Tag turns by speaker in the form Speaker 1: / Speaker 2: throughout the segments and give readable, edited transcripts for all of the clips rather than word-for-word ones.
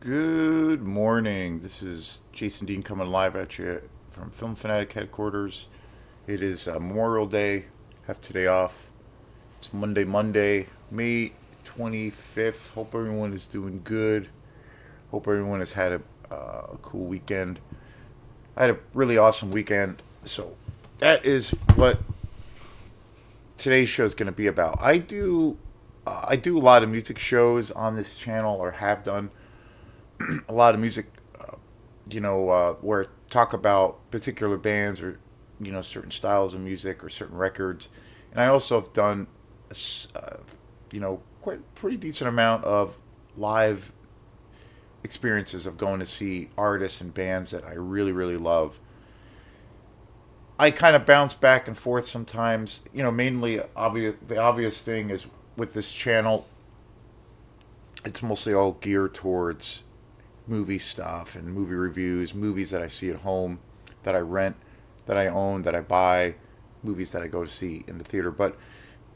Speaker 1: Good morning. This is Jason Dean coming live at you from Film Fanatic headquarters. It is Memorial Day. Have today off. It's Monday, May 25th. Hope everyone is doing good. Hope everyone has had a cool weekend. I had a really awesome weekend. So that is what today's show is going to be about. I do a lot of music shows on this channel, or have done a lot of music, where talk about particular bands, or certain styles of music or certain records. And I also have done, uh, quite pretty decent amount of live experiences of going to see artists and bands that I really really love. I kind of bounce back and forth sometimes. Mainly obvious. The obvious thing is with this channel, it's mostly all geared towards movie stuff and movie reviews, movies that I see at home, that I rent, that I own, that I buy, movies that I go to see in the theater. But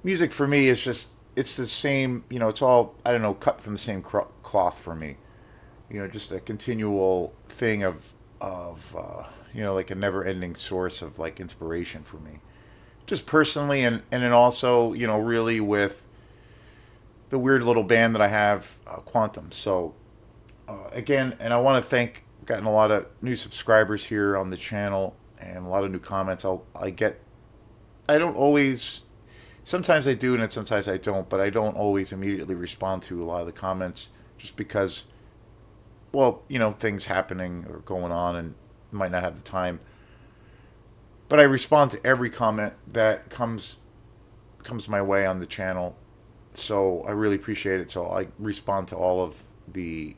Speaker 1: music for me is just, it's the same, it's all, I don't know, cut from the same cloth for me. Just a continual thing of like a never-ending source of like inspiration for me. Just personally, and then also, really with the weird little band that I have, Quantum. So again, and I want to thank. I've gotten a lot of new subscribers here on the channel and a lot of new comments. I get. I don't always. Sometimes I do, and sometimes I don't. But I don't always immediately respond to a lot of the comments, just because, well, things happening or going on, and might not have the time. But I respond to every comment that comes my way on the channel. So I really appreciate it. So I respond to all of the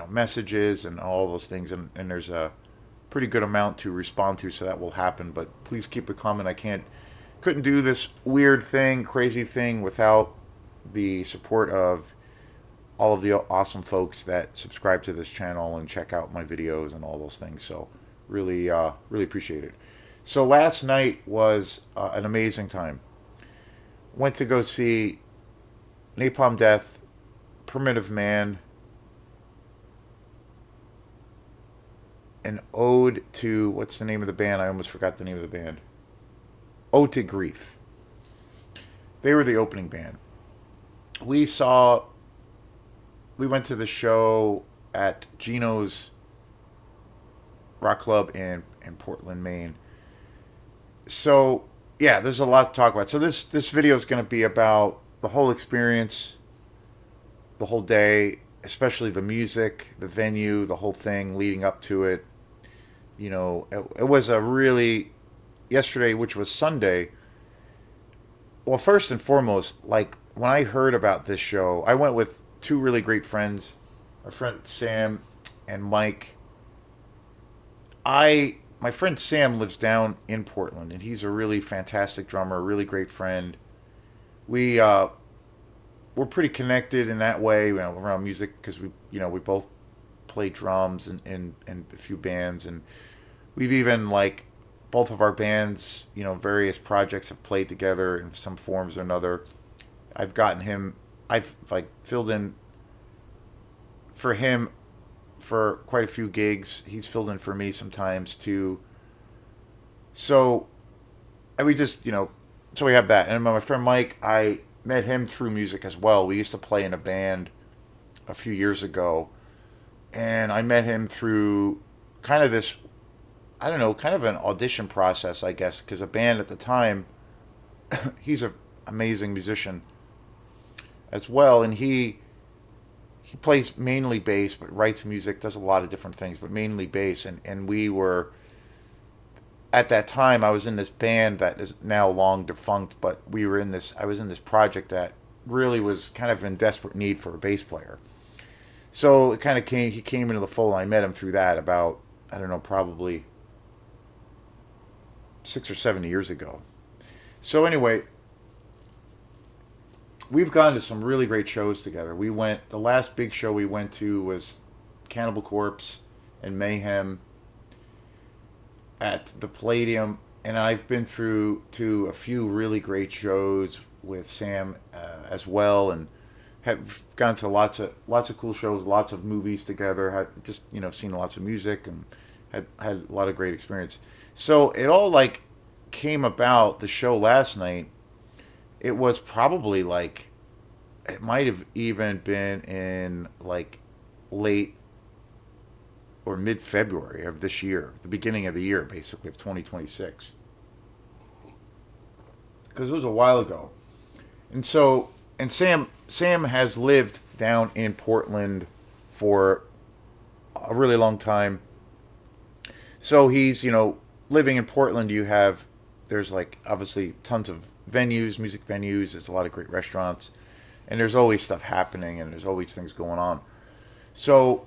Speaker 1: messages and all those things, and there's a pretty good amount to respond to, so that will happen. But please keep a comment. I couldn't do this weird thing, crazy thing, without the support of all of the awesome folks that subscribe to this channel and check out my videos and all those things. So really really appreciate it. So last night was an amazing time. Went to go see Napalm Death, Primitive Man, an ode to, what's the name of the band? I almost forgot the name of the band. Ode to Grief. They were the opening band. We saw. We went to the show at Geno's Rock Club in Portland, Maine. So yeah, there's a lot to talk about. So this video is going to be about the whole experience, the whole day, especially the music, the venue, the whole thing leading up to it. It was a really, yesterday, which was Sunday. Well, first and foremost, like when I heard about this show, I went with two really great friends, our friend Sam and Mike. My friend Sam lives down in Portland, and he's a really fantastic drummer, a really great friend. We we're pretty connected in that way, around music, because we both play drums and a few bands, and we've even, like, both of our bands, various projects have played together in some forms or another. I've gotten him, I've like filled in for him for quite a few gigs. He's filled in for me sometimes too. So, and we just, so we have that. And my friend Mike, I met him through music as well. We used to play in a band a few years ago, and I met him through kind of this, I don't know, kind of an audition process, I guess, because a band at the time, he's an amazing musician as well, and he plays mainly bass, but writes music, does a lot of different things, but mainly bass. And we were, at that time, I was in this band that is now long defunct, but I was in this project that really was kind of in desperate need for a bass player. So it kind of he came into the fold, and I met him through that about, I don't know, probably 6 or 7 years ago. So anyway, we've gone to some really great shows together. The last big show we went to was Cannibal Corpse and Mayhem at the Palladium, and I've been through to a few really great shows with Sam as well, and have gone to lots of cool shows, lots of movies together. Had just seen lots of music and had a lot of great experience. So it all like came about the show last night. It was probably like it might have even been in like late or mid February of this year, the beginning of the year, basically of 2026, because it was a while ago. And so, and Sam has lived down in Portland for a really long time. So he's living in Portland. There's like obviously tons of venues, music venues. There's a lot of great restaurants, and there's always stuff happening, and there's always things going on. So,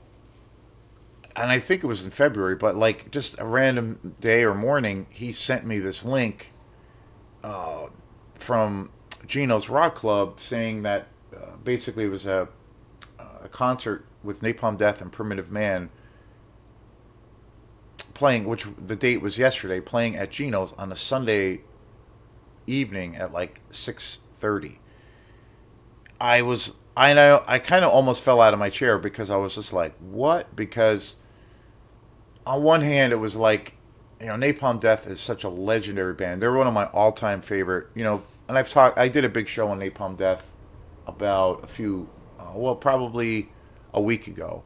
Speaker 1: and I think it was in February, but like just a random day or morning, he sent me this link from Geno's Rock Club saying that basically it was a concert with Napalm Death and Primitive Man playing, which the date was yesterday, playing at Geno's on a Sunday evening at like 6:30. I know I kind of almost fell out of my chair because I was just like, what? Because on one hand, it was like, Napalm Death is such a legendary band. They're one of my all-time favorite, and I did a big show on Napalm Death about probably a week ago,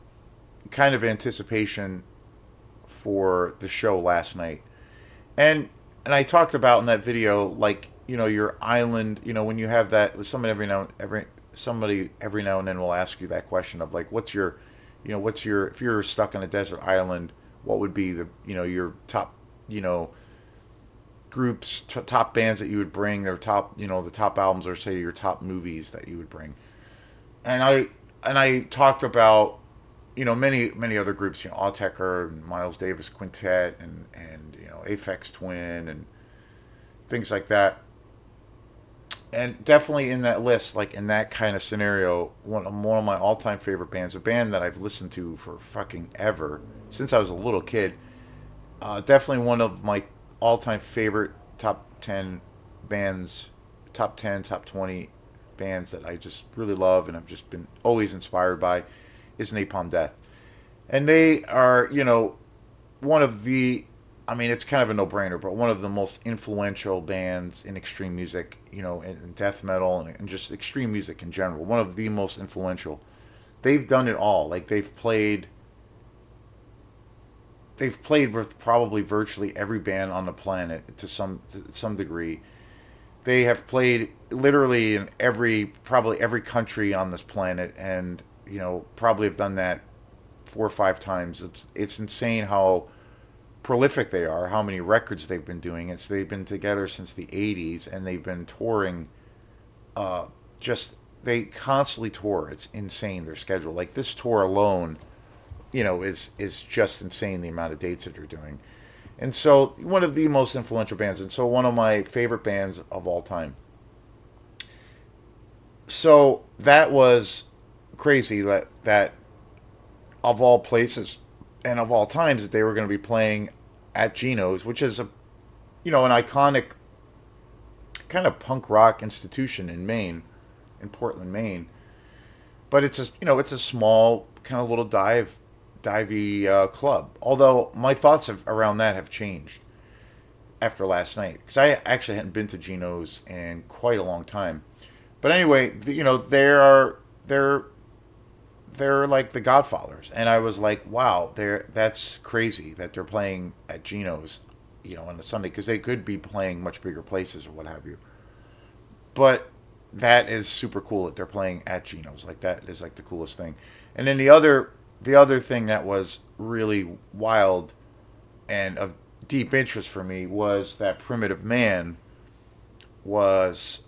Speaker 1: kind of anticipation for the show last night. And I talked about in that video, like, your island, when you have that, someone somebody every now and then will ask you that question of like, if you're stuck on a desert island, what would be your top, groups, top bands that you would bring, or top, the top albums, or say your top movies that you would bring. And I talked about, many other groups, Autechre and Miles Davis Quintet and Aphex Twin and things like that. And definitely in that list, like in that kind of scenario, one of my all time favorite bands, a band that I've listened to for fucking ever since I was a little kid. Definitely one of my all time favorite top 10 bands, top 10, top 20 bands that I just really love and I've just been always inspired by is Napalm Death. And they are, one of the, I mean, it's kind of a no brainer, but one of the most influential bands in extreme music, in death metal and just extreme music in general. One of the most influential. They've done it all. Like they've played with probably virtually every band on the planet to some degree. They have played literally in probably every country on this planet, and probably have done that 4 or 5 times. It's insane how prolific they are, how many records they've been doing. They've been together since the '80s, and they've been touring. Just they constantly tour. It's insane their schedule. Like this tour alone, is just insane the amount of dates that they're doing. And so one of the most influential bands, and so one of my favorite bands of all time. So that was crazy that of all places and of all times that they were going to be playing at Geno's, which is an iconic kind of punk rock institution in Maine, in Portland, Maine. But it's a small kind of little divey club. Although my thoughts around that have changed after last night because I actually hadn't been to Geno's in quite a long time. But anyway, they're like the Godfathers, and I was like, wow, that's crazy that they're playing at Geno's, on a Sunday because they could be playing much bigger places or what have you. But that is super cool that they're playing at Geno's. Like that is like the coolest thing. And then the other thing that was really wild and of deep interest for me was that Primitive Man was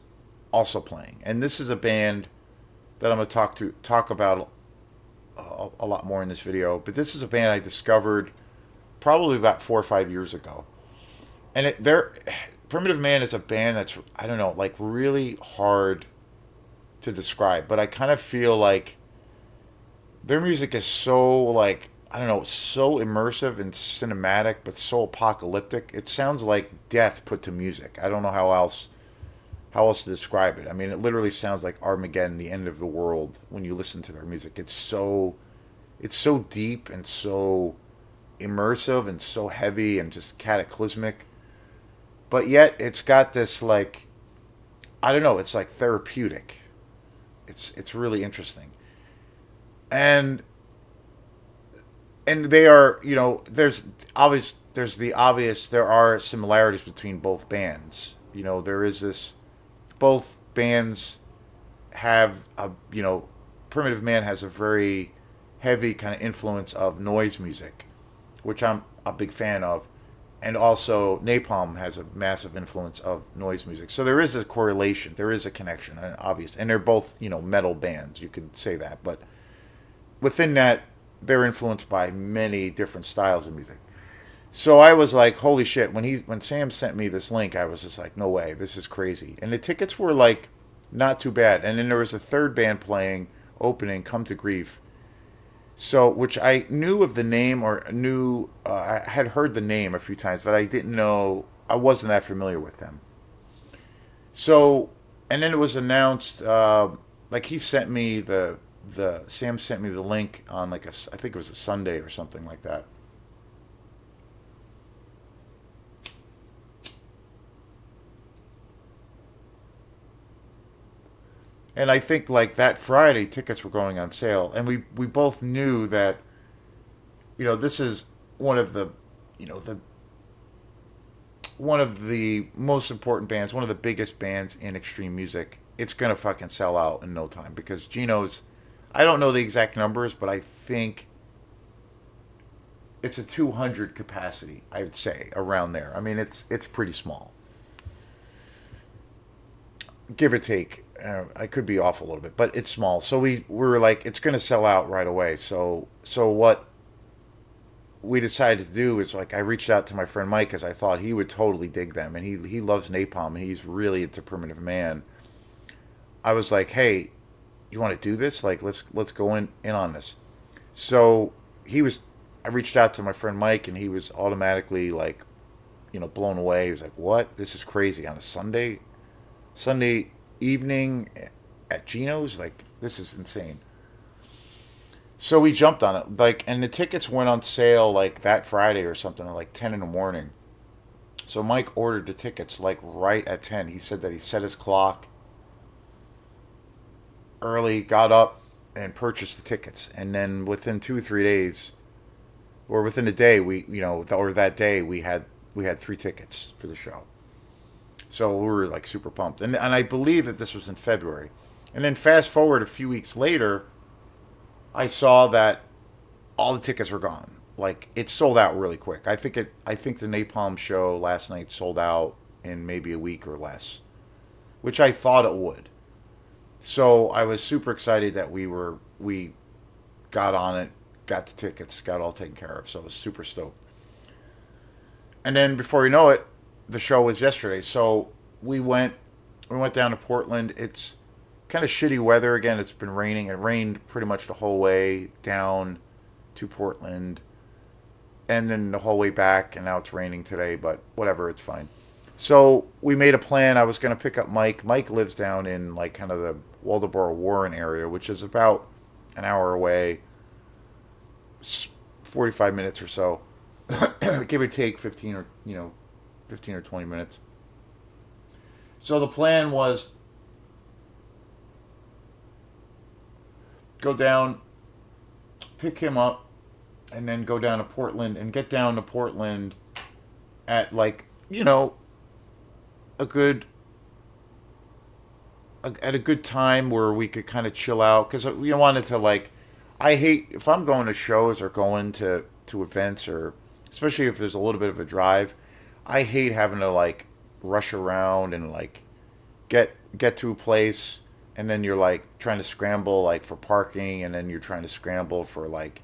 Speaker 1: also playing. And this is a band that I'm going to talk about a lot more in this video. But this is a band I discovered probably about 4 or 5 years ago. And Primitive Man is a band that's, I don't know, like really hard to describe. But I kind of feel like their music is so like, I don't know, so immersive and cinematic, but so apocalyptic. It sounds like death put to music. I don't know how else to describe it. I mean, it literally sounds like Armageddon, the end of the world, when you listen to their music. It's so deep and so immersive and so heavy and just cataclysmic, but yet it's got this like, I don't know, it's like therapeutic. It's really interesting. And they are, there are similarities between both bands. There is this, both bands have a, Primitive Man has a very heavy kind of influence of noise music, which I'm a big fan of. And also, Napalm has a massive influence of noise music. So there is a correlation, there is a connection, obvious. And they're both, metal bands, you could say that. But within that, they're influenced by many different styles of music. So I was like, holy shit! When Sam sent me this link, I was just like, no way, this is crazy. And the tickets were like not too bad. And then there was a third band playing opening, Come to Grief. So, which I knew of the name, or knew, I had heard the name a few times, but I didn't know, I wasn't that familiar with them. So, and then it was announced, like he sent me Sam sent me the link on like I think it was a Sunday or something like that. And I think like that Friday tickets were going on sale, and we both knew that this is one of the the one of the most important bands, one of the biggest bands in extreme music. It's gonna fucking sell out in no time because Geno's. I don't know the exact numbers, but I think it's a 200 capacity. I would say around there. I mean, it's pretty small, give or take. I could be off a little bit, but it's small. So we were like, it's gonna sell out right away. So what we decided to do is like I reached out to my friend Mike because I thought he would totally dig them, and he loves Napalm and he's really into Primitive Man. I was like, hey, you want to do this? Like, let's go in on this. So he was. I reached out to my friend Mike, and he was automatically like, blown away. He was like, "What? This is crazy on a Sunday evening at Geno's? Like, this is insane." So we jumped on it, like, and the tickets went on sale like that Friday or something, at like 10 in the morning. So Mike ordered the tickets like right at 10. He said that he set his clock early, got up, and purchased the tickets. And then within 2 or 3 days, or within a day, or that day, we had 3 tickets for the show. So we were like super pumped. And I believe that this was in February. And then fast forward a few weeks later, I saw that all the tickets were gone. Like it sold out really quick. I think the Napalm show last night sold out in maybe a week or less, which I thought it would. So I was super excited that we got on it, got the tickets, got it all taken care of. So I was super stoked. And then before you know it, the show was yesterday. So we went down to Portland. It's kind of shitty weather again. It's been raining. It rained pretty much the whole way down to Portland, and then the whole way back. And now it's raining today, but whatever, it's fine. So we made a plan. I was going to pick up Mike. Mike lives down in like kind of the Waldoboro Warren area, which is about an hour away, 45 minutes or so, give or take 15 or 20 minutes. So the plan was go down, pick him up, and then go down to Portland and get down to Portland at like a good at a good time where we could kind of chill out because we wanted to like. I hate if I'm going to shows or going to events, or especially if there's a little bit of a drive. I hate having to like rush around and like get to a place, and then you're like trying to scramble like for parking, and then you're trying to scramble for like,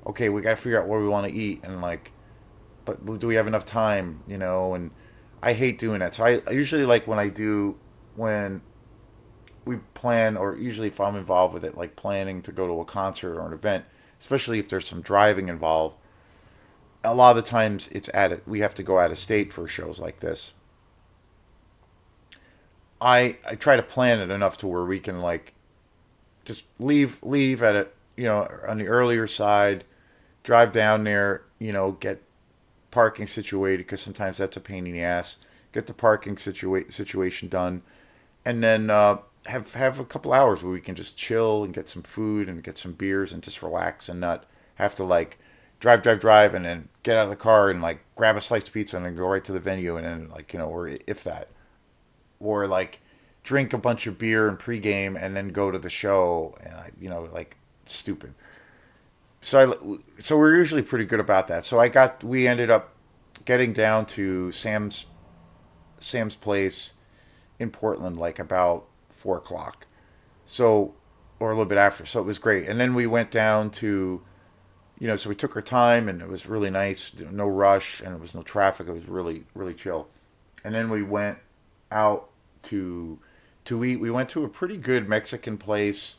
Speaker 1: okay, we got to figure out where we want to eat, and like, but do we have enough time, and I hate doing that. So I usually like when we plan, or usually if I'm involved with it, like planning to go to a concert or an event, especially if there's some driving involved. A lot of the times we have to go out of state for shows like this. I try to plan it enough to where we can like just leave at it, on the earlier side, drive down there, get parking situated because sometimes that's a pain in the ass. Get the parking situation done, and then have a couple hours where we can just chill and get some food and get some beers and just relax and not have to like drive and then get out of the car and like grab a slice of pizza and then go right to the venue and then like or if that or like drink a bunch of beer and pregame and then go to the show and like stupid. So we're usually pretty good about that. So we ended up getting down to Sam's place in Portland like about 4 o'clock. So or a little bit after. So it was great. And then we went down to so we took our time and it was really nice. No rush and it was no traffic. It was really really chill. And then we went out to eat. We went to a pretty good Mexican place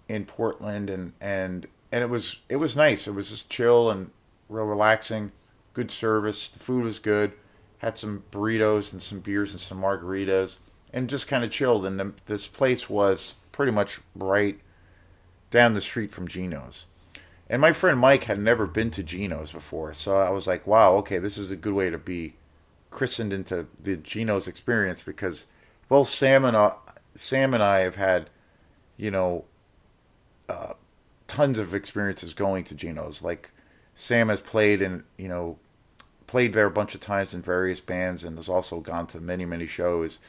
Speaker 1: in Portland and it was nice. It was just chill and real relaxing. Good service. The food was good. Had some burritos and some beers and some margaritas and just kind of chilled. And this place was pretty much right down the street from Geno's. And my friend Mike had never been to Geno's before, so I was like, "Wow, okay, this is a good way to be christened into the Geno's experience." Because both Sam and I have had, you know, uh, tons of experiences going to Geno's. Like Sam has played there a bunch of times in various bands, and has also gone to many many shows.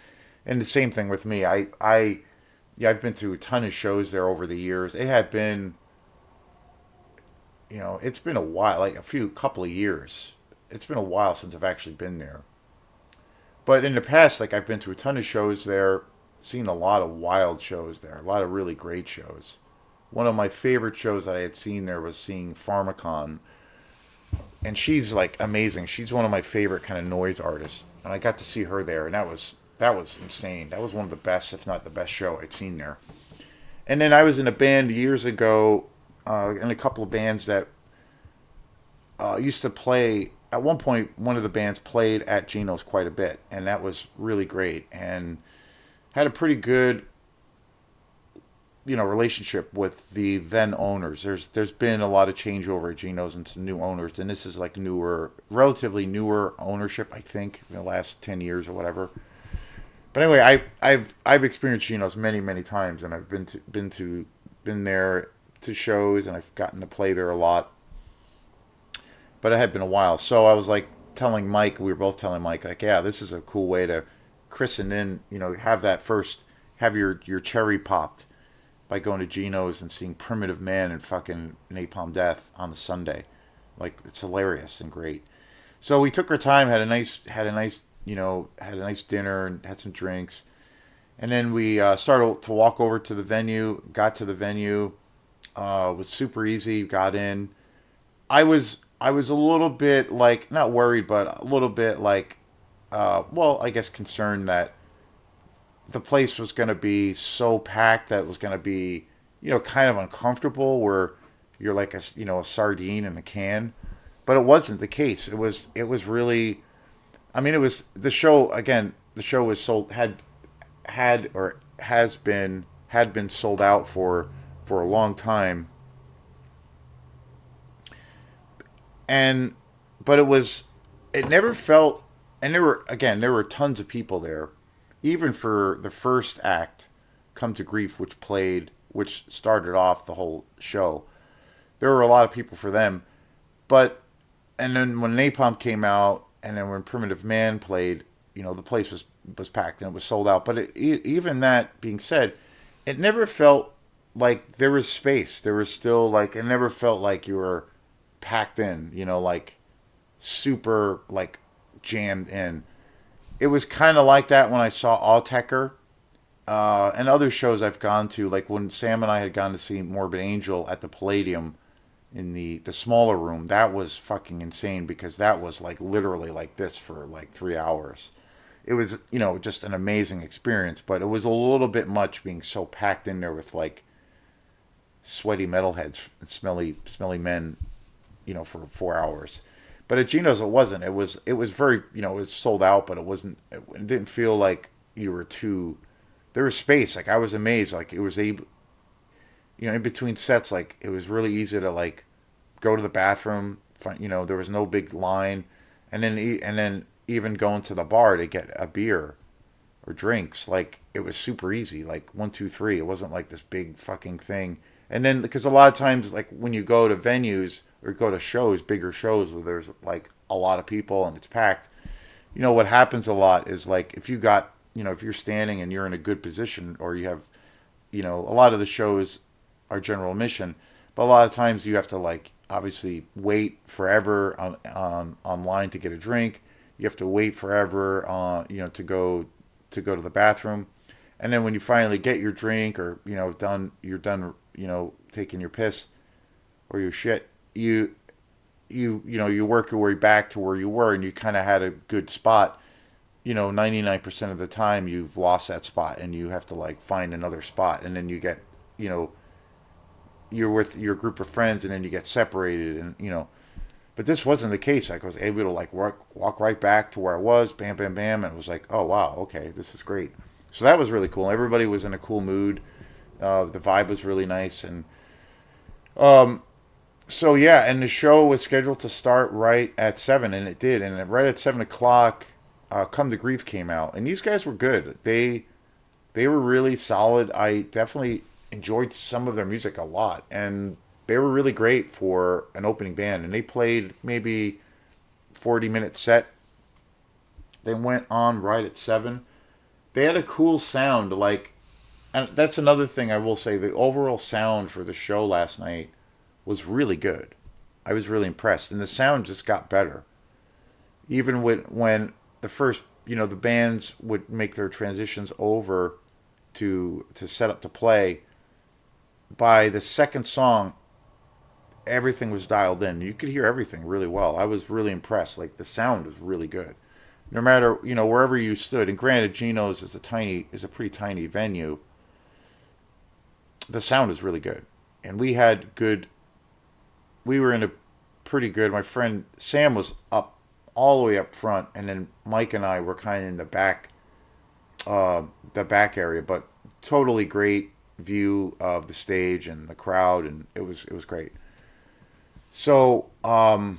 Speaker 1: And the same thing with me. Yeah, I've been to a ton of shows there over the years. It had been, it's been a while, like couple of years. It's been a while since I've actually been there. But in the past, like I've been to a ton of shows there, seen a lot of wild shows there, a lot of really great shows. One of my favorite shows that I had seen there was seeing Pharmacon, and she's like amazing. She's one of my favorite kind of noise artists, and I got to see her there, and that was insane. That was one of the best, if not the best show I'd seen there. And then I was in a band years ago, in a couple of bands that used to play. At one point, one of the bands played at Geno's quite a bit, and that was really great. And had a pretty good, relationship with the then owners. There's been a lot of changeover at Geno's and some new owners, and this is like relatively newer ownership, I think, in the last 10 years or whatever. But anyway, I've experienced Geno's many many times, and I've been there to shows, and I've gotten to play there a lot. But it had been a while, so I was like telling Mike, we were both telling Mike, like, yeah, this is a cool way to christen in, have your cherry popped by going to Geno's and seeing Primitive Man and fucking Napalm Death on the Sunday. Like it's hilarious and great. So we took our time, had a nice dinner and had some drinks, and then we started to walk over to the venue. Got to the venue, was super easy. Got in. I was a little bit like not worried, but a little bit like, well, I guess concerned that the place was going to be so packed that it was going to be, kind of uncomfortable where you're like a sardine in a can. But it wasn't the case. It was really, I mean, it was the show again. The show was sold had or has been had been sold out for a long time, and but it never felt, and there were tons of people there, even for the first act, Come to Grief, which started off the whole show. There were a lot of people for them, but and then when Napalm came out, and then when Primitive Man played, the place was packed and it was sold out. But even that being said, it never felt like there was space. There was still like it never felt like you were packed in. Like super like jammed in. It was kind of like that when I saw Autechre, and other shows I've gone to, like when Sam and I had gone to see Morbid Angel at the Palladium in the smaller room. That was fucking insane because that was like literally like this for like 3 hours. It was, just an amazing experience, but it was a little bit much being so packed in there with like sweaty metalheads and smelly men, for 4 hours. But at Geno's, it wasn't. It was very, it was sold out, but it wasn't. It didn't feel like you were too. There was space. Like I was amazed. Like it was able, in between sets, like it was really easy to like go to the bathroom. There was no big line, and then even going to the bar to get a beer or drinks, like it was super easy. Like one, two, three. It wasn't like this big fucking thing. And then because a lot of times, like when you go to venues or go to shows, bigger shows where there's like a lot of people and it's packed, what happens a lot is like if you're standing and you're in a good position or you have, a lot of the shows are general admission, but a lot of times you have to like obviously wait forever online to get a drink. You have to wait forever to go to the bathroom. And then when you finally get your drink or, you're done, taking your piss or your shit, you work your way back to where you were and you kind of had a good spot. 99% of the time you've lost that spot and you have to like find another spot, and then you get, you know, you're with your group of friends and then you get separated, and but this wasn't the case. Like I was able to like walk right back to where I was, bam, bam, bam, and it was like, oh wow, okay, this is great. So that was really cool. Everybody was in a cool mood. The vibe was really nice, and so yeah, and the show was scheduled to start right at 7, and it did. And right at 7 o'clock, Come to Grief came out, and these guys were good. They were really solid. I definitely enjoyed some of their music a lot, and they were really great for an opening band. And they played maybe 40-minute set. They went on right at 7. They had a cool sound, like, and that's another thing I will say. The overall sound for the show last night was really good. I was really impressed, and the sound just got better. Even when the first, the bands would make their transitions over to set up to play. By the second song, everything was dialed in. You could hear everything really well. I was really impressed. Like the sound was really good. No matter wherever you stood. And granted, Geno's is a pretty tiny venue. The sound is really good, and we had good. We were in a pretty good. My friend Sam was up all the way up front, and then Mike and I were kind of in the back area, but totally great view of the stage and the crowd, and it was great. So, but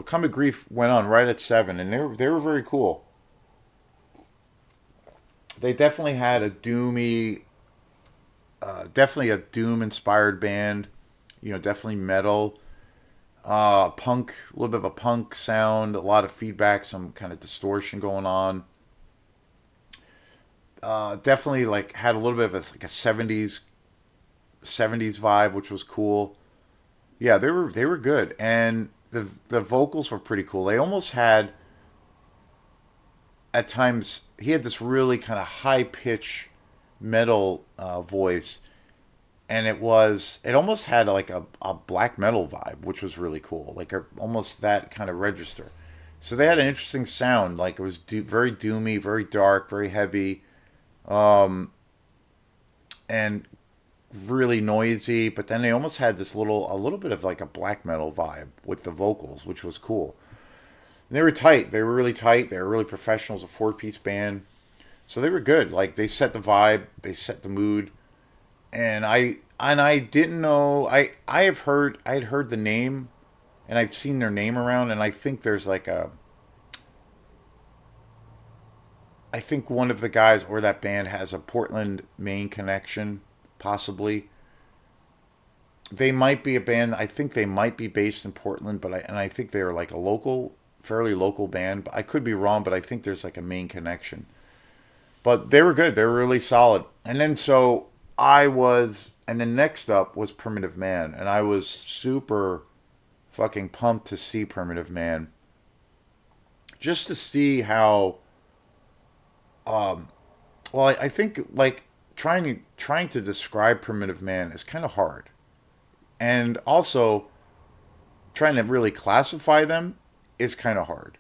Speaker 1: Come to Grief went on right at 7, and they were very cool. They definitely had definitely a doom inspired band. Definitely metal, punk, a little bit of a punk sound, a lot of feedback, some kind of distortion going on. Definitely like had a little bit of like a 70s vibe, which was cool. Yeah, they were good, and the vocals were pretty cool. They almost had at times he had this really kind of high pitch metal voice, and it almost had like a black metal vibe, which was really cool, like almost that kind of register. So they had an interesting sound, like it was very doomy, very dark, very heavy, and really noisy. But then they almost had a little bit of like a black metal vibe with the vocals, which was cool. And they were tight. They were really tight. They were really professional as a four-piece band. So they were good. Like they set the vibe, they set the mood, and I didn't know. I had heard the name, and I'd seen their name around, and I think there's like I think one of the guys or that band has a Portland, Maine connection, possibly. They might be a band. I think they might be based in Portland, I think they're like a fairly local band. But I could be wrong, but I think there's like a Maine connection. But they were good. They were really solid. And then and then next up was Primitive Man, and I was super fucking pumped to see Primitive Man, just to see how. Well, I think like trying to describe Primitive Man is kind of hard, and also trying to really classify them is kind of hard.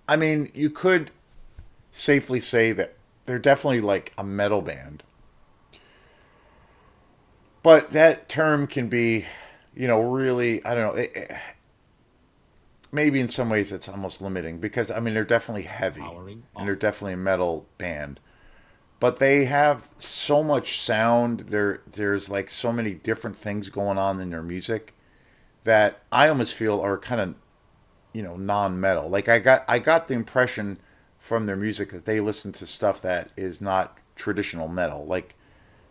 Speaker 1: I mean, you could safely say that they're definitely like a metal band, but that term can be, really, I don't know. maybe in some ways it's almost limiting because I mean they're definitely heavy and they're definitely a metal band, but they have so much sound. There's like so many different things going on in their music that I almost feel are kind of non-metal. Like I got the impression from their music that they listen to stuff that is not traditional metal, like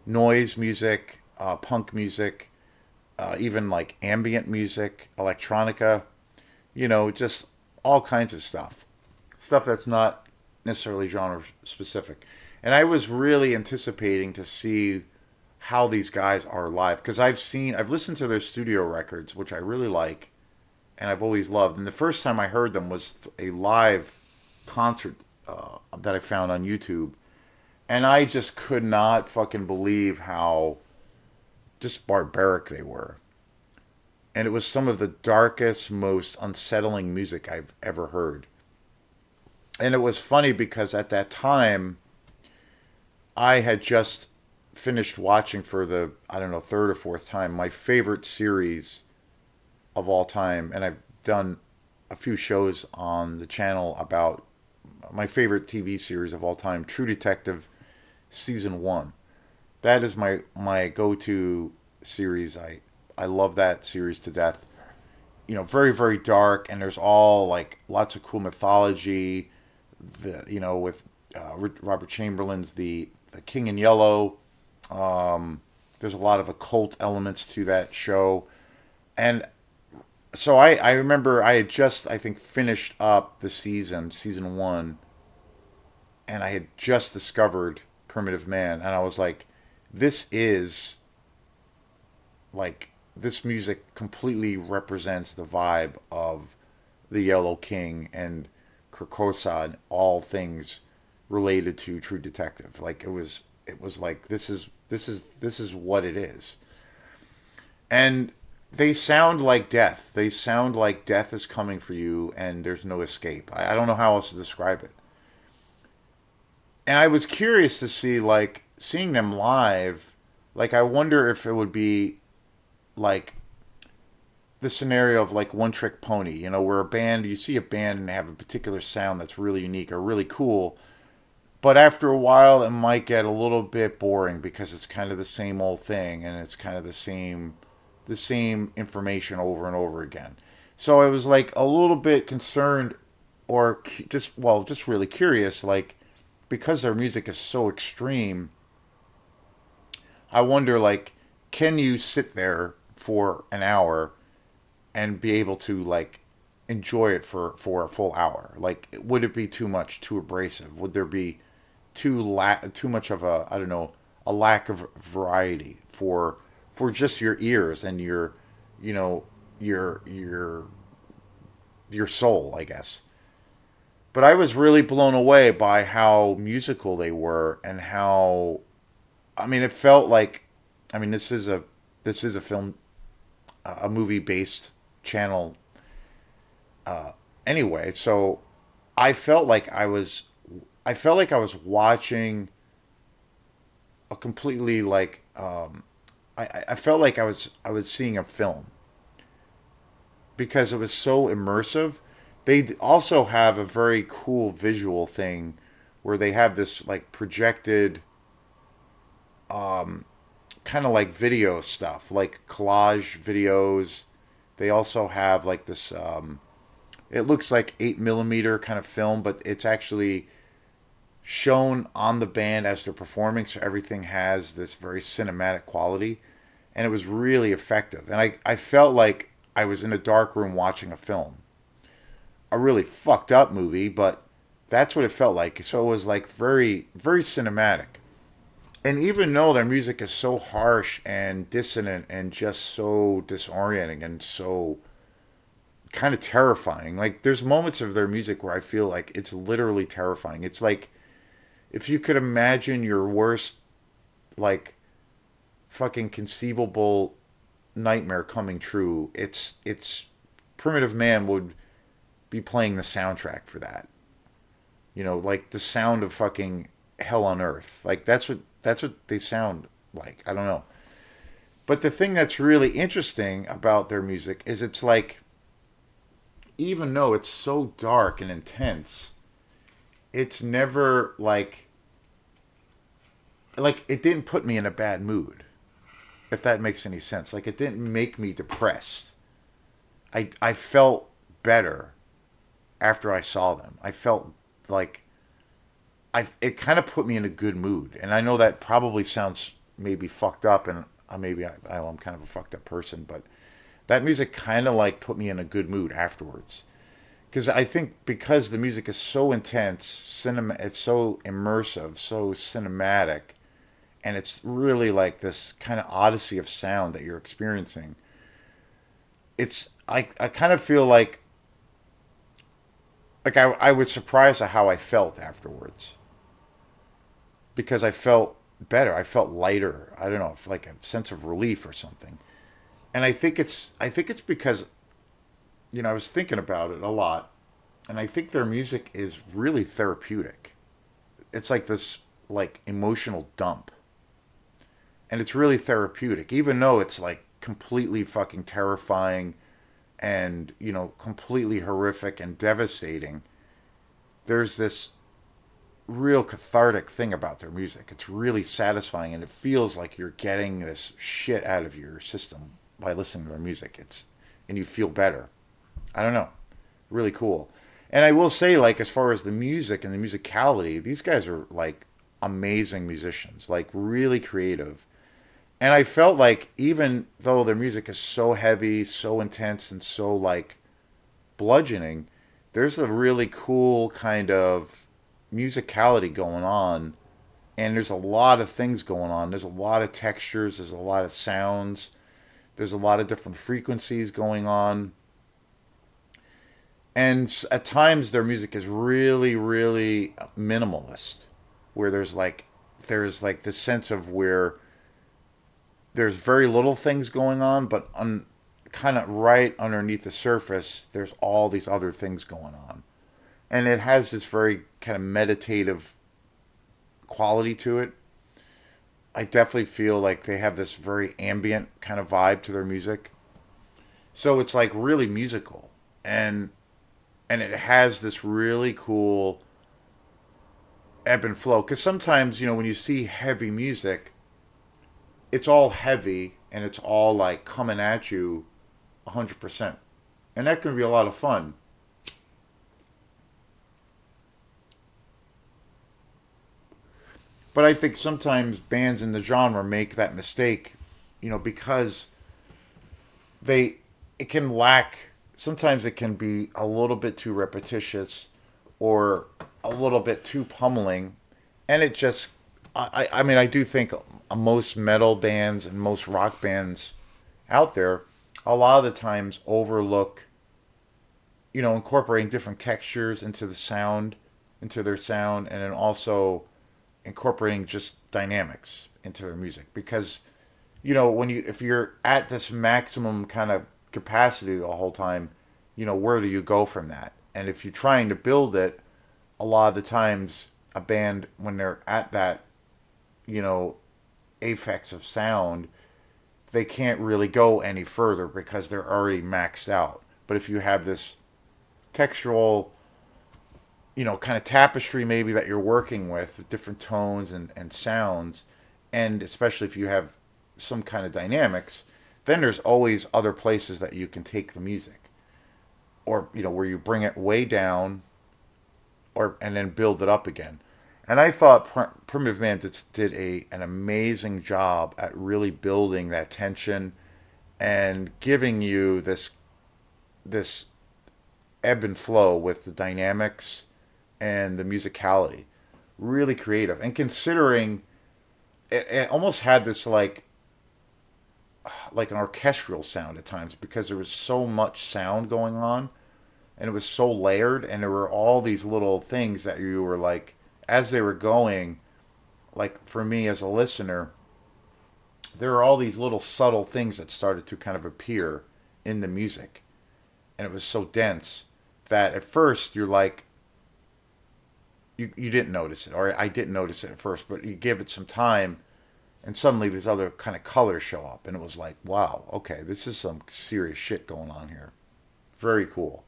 Speaker 1: noise music, punk music, even like ambient music, electronica, just all kinds of stuff that's not necessarily genre specific. And I was really anticipating to see how these guys are live because I've listened to their studio records, which I really like, and I've always loved. And the first time I heard them was a live concert that I found on YouTube, and I just could not fucking believe how just barbaric they were. And it was some of the darkest, most unsettling music I've ever heard. And it was funny because at that time, I had just finished watching for the, I don't know, third or fourth time, my favorite series of all time. And I've done a few shows on the channel about my favorite TV series of all time, True Detective Season 1. That is my go-to series. I love that series to death. Very very dark, and there's all like lots of cool mythology. With Robert Chamberlain's the King in Yellow. There's a lot of occult elements to that show, and so I remember I had just I think finished up the season one, and I had just discovered Primitive Man, and I was like, this is like this music completely represents the vibe of the Yellow King and Carcosa and all things related to True Detective. Like it was like this is what it is. And they sound like death. They sound like death is coming for you and there's no escape. I don't know how else to describe it. And I was curious to see like seeing them live, like I wonder if it would be like the scenario of like One Trick Pony, where a band, you see a band and they have a particular sound that's really unique or really cool, but after a while it might get a little bit boring because it's kind of the same old thing and it's kind of the same information over and over again. So I was like a little bit concerned or just really curious, like because their music is so extreme, I wonder like can you sit there for an hour and be able to like enjoy it for a full hour? Like, would it be too much, too abrasive? Would there be too much of a I don't know a lack of variety for just your ears and your you know your soul, I guess. But I was really blown away by how musical they were and how I mean it felt like I mean this is a film a movie based channel anyway. So I felt like I was watching a completely like I felt like I was seeing a film because it was so immersive. They also have a very cool visual thing where they have this like projected kind of like video stuff, like collage videos. They also have like this it looks like 8 millimeter kind of film, but it's actually shown on the band as they're performing, so everything has this very cinematic quality, and it was really effective. And I felt like I was in a dark room watching a film, a really fucked up movie, but that's what it felt like. So it was like very very cinematic. And even though their music is so harsh and dissonant and just so disorienting and so kind of terrifying, like there's moments of their music where I feel like it's literally terrifying. It's like if you could imagine your worst like fucking conceivable nightmare coming true, it's Primitive Man would be playing the soundtrack for that. Like the sound of fucking hell on earth. Like that's what they sound like. I don't know. But the thing that's really interesting about their music is it's like even though it's so dark and intense, it's never like it didn't put me in a bad mood, if that makes any sense. Like it didn't make me depressed. I felt better after I saw them. I felt like I it kind of put me in a good mood. And I know that probably sounds maybe fucked up, and I'm kind of a fucked up person, but that music kind of like put me in a good mood afterwards. Because I think because the music is so intense, it's so immersive, so cinematic, and it's really like this kind of odyssey of sound that you're experiencing. I kind of feel like I was surprised at how I felt afterwards because I felt better. I felt lighter. I don't know, like a sense of relief or something. And I think it's because I was thinking about it a lot, and I think their music is really therapeutic. It's like this like emotional dump, and it's really therapeutic, even though it's like completely fucking terrifying and completely horrific and devastating. There's this real cathartic thing about their music. It's really satisfying, and it feels like you're getting this shit out of your system by listening to their music. And you feel better. I don't know. Really cool. And I will say, like, as far as the music and the musicality, these guys are like amazing musicians, like really creative. And I felt like even though their music is so heavy, so intense, and so like bludgeoning, there's a really cool kind of musicality going on. And there's a lot of things going on. There's a lot of textures, there's a lot of sounds, there's a lot of different frequencies going on. And at times their music is really, really minimalist, where there's like this sense of where there's very little things going on, but kind of right underneath the surface, there's all these other things going on. And it has this very kind of meditative quality to it. I definitely feel like they have this very ambient kind of vibe to their music. So it's like really musical. And it has this really cool ebb and flow, cuz sometimes, when you see heavy music, it's all heavy and it's all like coming at you 100%. And that can be a lot of fun. But I think sometimes bands in the genre make that mistake, because they it can lack sometimes it can be a little bit too repetitious or a little bit too pummeling, and it just I mean I do think most metal bands and most rock bands out there a lot of the times overlook incorporating different textures into their sound, and then also incorporating just dynamics into their music, because when you if you're at this maximum kind of capacity the whole time, where do you go from that? And if you're trying to build it, a lot of the times a band when they're at that you know apex of sound, they can't really go any further because they're already maxed out. But if you have this textural kind of tapestry maybe that you're working with different tones and sounds, and especially if you have some kind of dynamics, then there's always other places that you can take the music, or where you bring it way down, or and then build it up again. And I thought Primitive Man did an amazing job at really building that tension and giving you this ebb and flow with the dynamics and the musicality. Really creative. And considering it almost had this like an orchestral sound at times, because there was so much sound going on, and it was so layered, and there were all these little things that you were like, as they were going, like for me as a listener, there are all these little subtle things that started to kind of appear in the music. And it was so dense that at first you're like, you didn't notice it, or I didn't notice it at first, but you give it some time, and suddenly these other kind of colors show up, and it was like, wow, okay, this is some serious shit going on here. Very cool.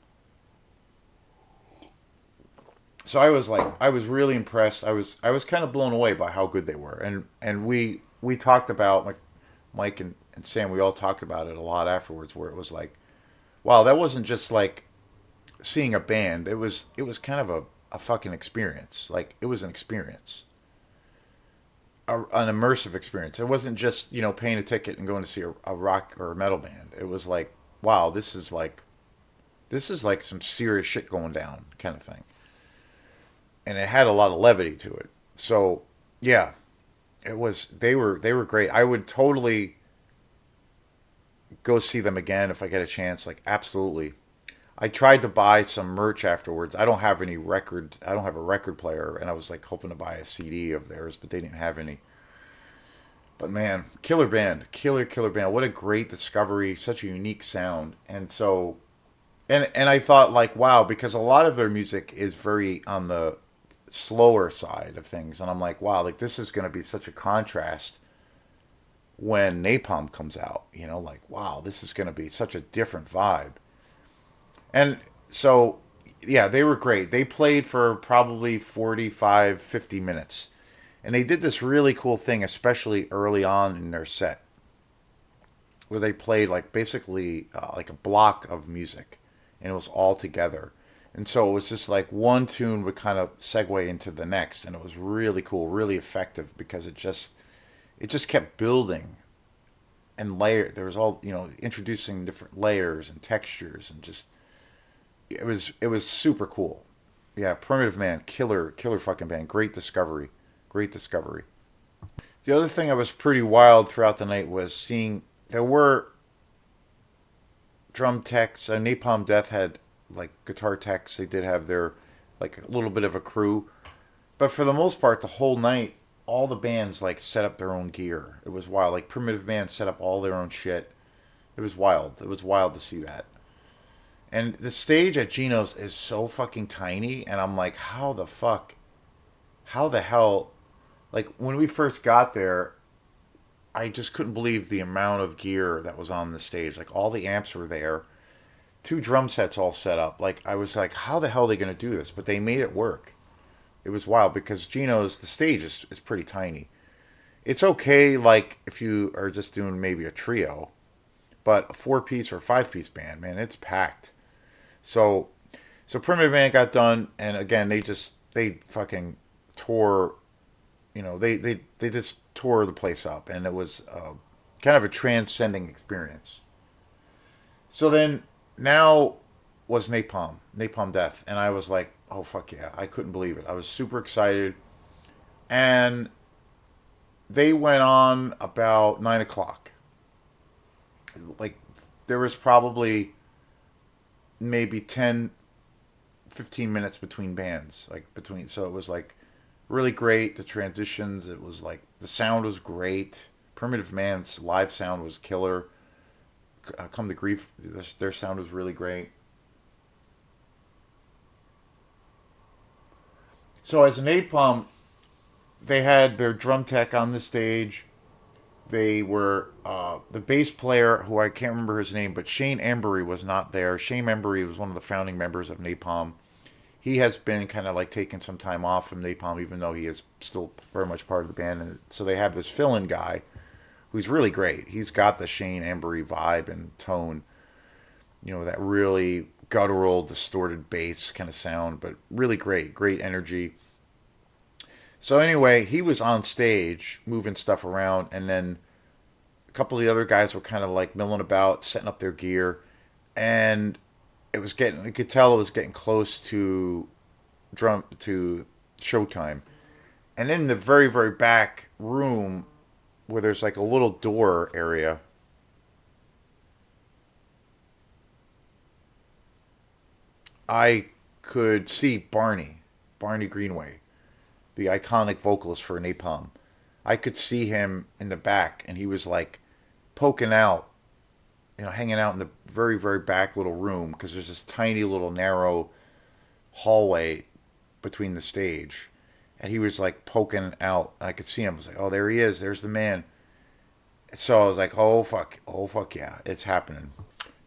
Speaker 1: So I was really impressed. I was kind of blown away by how good they were, and we talked about Mike and Sam. We all talked about it a lot afterwards, where it was like, wow, that wasn't just like seeing a band. It was kind of a fucking experience. Like it was an experience, an immersive experience. It wasn't just paying a ticket and going to see a rock or a metal band. It was like, wow, this is like some serious shit going down kind of thing, and it had a lot of levity to it. So yeah, it was they were great. I would totally go see them again if I get a chance. Like absolutely. I tried to buy some merch afterwards. I don't have any records. I don't have a record player, and I was like hoping to buy a CD of theirs, but they didn't have any. But man, killer band, killer band. What a great discovery! Such a unique sound, and so and I thought like wow, because a lot of their music is very on the slower side of things, and I'm like wow, like this is going to be such a contrast when Napalm comes out. Like wow, this is going to be such a different vibe. And so, yeah, they were great. They played for probably 45, 50 minutes. And they did this really cool thing, especially early on in their set, where they played like basically like a block of music, and it was all together. And so it was just like one tune would kind of segue into the next, and it was really cool, really effective because it just kept building and layer. There was all introducing different layers and textures, and just it was super cool. Yeah, Primitive Man, killer fucking band. Great discovery. Great discovery. The other thing I was pretty wild throughout the night was seeing there were drum techs. Napalm Death had like guitar techs. They did have their like a little bit of a crew, but for the most part, the whole night, all the bands like set up their own gear. It was wild. Like Primitive Man set up all their own shit. It was wild. It was wild to see that. And the stage at Geno's is so fucking tiny, and I'm like, how the hell? Like when we first got there, I just couldn't believe the amount of gear that was on the stage. Like all the amps were there, two drum sets all set up. Like I was like, how the hell are they gonna do this? But they made it work. It was wild because Geno's the stage is pretty tiny. It's okay, like if you are just doing maybe a trio, but a 4 piece or 5 piece band, man, it's packed. So so Primitive Man got done, and again they fucking tore. They just tore the place up, and it was kind of a transcending experience. So then now was Napalm Death, and I was like, oh fuck yeah, I couldn't believe it. I was super excited, and they went on about 9 o'clock. Like there was probably maybe 10, 15 minutes between bands, like between. So it was like really great. The transitions, it was like the sound was great. Primitive Man's live sound was killer. Come to Grief, their sound was really great. So as an Napalm, they had their drum tech on the stage. They were the bass player, who I can't remember his name, but Shane Embury was not there. Shane Embury was one of the founding members of Napalm. He has been kind of like taking some time off from Napalm, even though he is still very much part of the band. And so they have this fill-in guy who's really great. He's got the Shane Embury vibe and tone, that really guttural, distorted bass kind of sound, but really great energy. So anyway, he was on stage moving stuff around, and then a couple of the other guys were kind of like milling about, setting up their gear, and it was getting. You could tell it was getting close to drum to showtime. And in the very back room, where there's like a little door area, I could see Barney Greenway, the iconic vocalist for Napalm. I could see him in the back, and he was like poking out, hanging out in the very back little room because there's this tiny little narrow hallway between the stage, and he was like poking out. And I could see him. I was like, oh, there he is. There's the man. So I was like, oh fuck yeah, it's happening.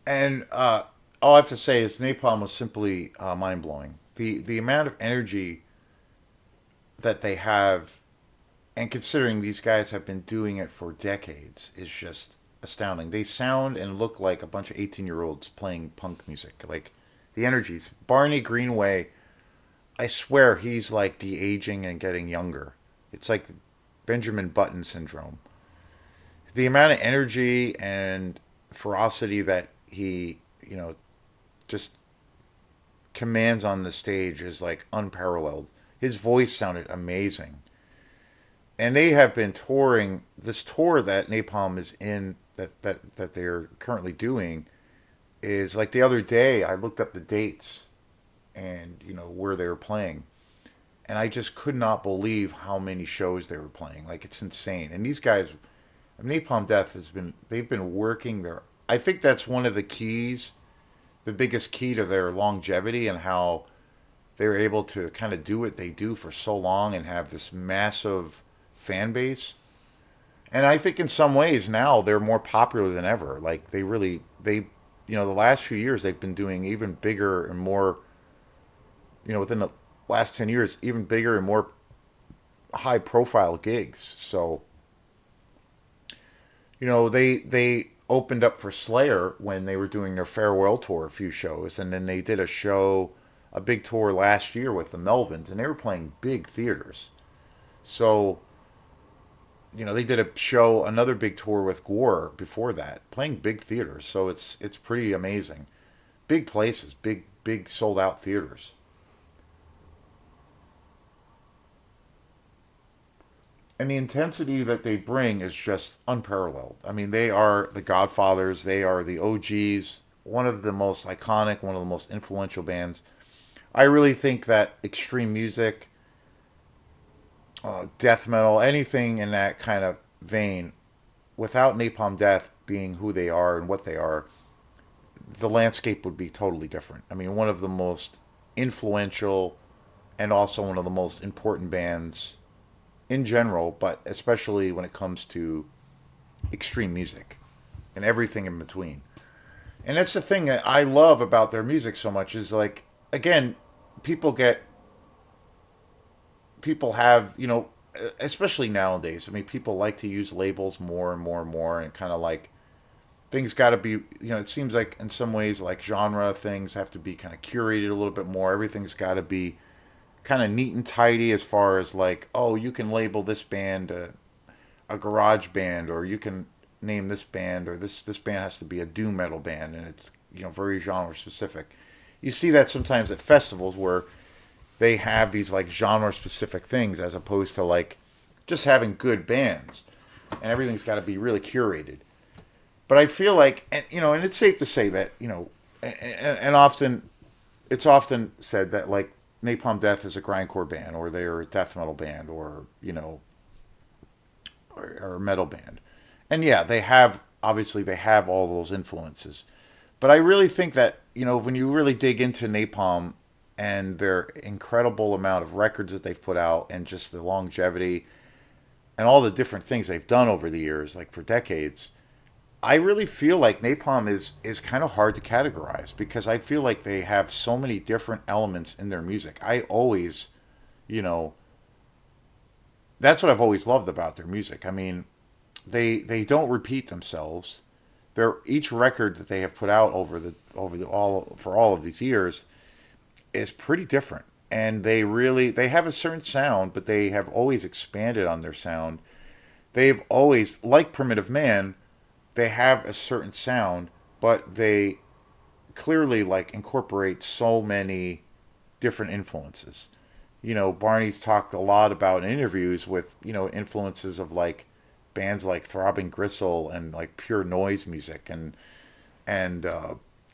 Speaker 1: And all I have to say is Napalm was simply mind blowing. the amount of energy that they have, and considering these guys have been doing it for decades, is just astounding. They sound and look like a bunch of 18-year-olds playing punk music. Like the energies. Barney Greenway, I swear he's like de-aging and getting younger. It's like Benjamin Button syndrome. The amount of energy and ferocity that he, just commands on the stage is like unparalleled. His voice sounded amazing. And they have been touring this tour that Napalm is in, that they're currently doing, is like the other day I looked up the dates and where they were playing, and I just could not believe how many shows they were playing. Like it's insane. And these guys, Napalm Death they've been working their. I think that's one of the keys, the biggest key to their longevity and how they were able to kind of do what they do for so long and have this massive fan base. And I think in some ways now they're more popular than ever. Like the last few years they've been doing even bigger and more, within the last 10 years, even bigger and more high profile gigs. So, they opened up for Slayer when they were doing their farewell tour, a few shows, and then they did a big tour last year with the Melvins, and they were playing big theaters. So, they did another big tour with Gore before that, playing big theaters. So it's pretty amazing. Big places, big sold out theaters. And the intensity that they bring is just unparalleled. I mean, they are the Godfathers, they are the OGs, one of the most iconic, one of the most influential bands. I really think that extreme music, death metal, anything in that kind of vein, without Napalm Death being who they are and what they are, the landscape would be totally different. I mean, one of the most influential and also one of the most important bands in general, but especially when it comes to extreme music and everything in between. And that's the thing that I love about their music so much is like, again, people get people have, especially nowadays. I mean, people like to use labels more and more and more, and kind of like things got to be, it seems like in some ways, like genre things have to be kind of curated a little bit more. Everything's got to be kind of neat and tidy as far as like, oh, you can label this band a garage band, or you can name this band, or this band has to be a doom metal band, and it's very genre specific. You see that sometimes at festivals where they have these like genre specific things as opposed to like just having good bands, and everything's got to be really curated. But I feel like, and it's safe to say that, and often it's often said that like Napalm Death is a grindcore band, or they're a death metal band, or or a metal band. And yeah, they have all those influences. But I really think that, when you really dig into Napalm and their incredible amount of records that they've put out, and just the longevity and all the different things they've done over the years, like for decades, I really feel like Napalm is kind of hard to categorize, because I feel like they have so many different elements in their music. I always, you know, that's what I've always loved about their music. I mean, they don't repeat themselves. They're each record that they have put out over the all of these years is pretty different. And they have a certain sound, but they have always expanded on their sound. They've always, like Primitive Man, they have a certain sound, but they clearly like incorporate so many different influences. Barney's talked a lot about in interviews with, influences of like bands like Throbbing Gristle and like pure noise music and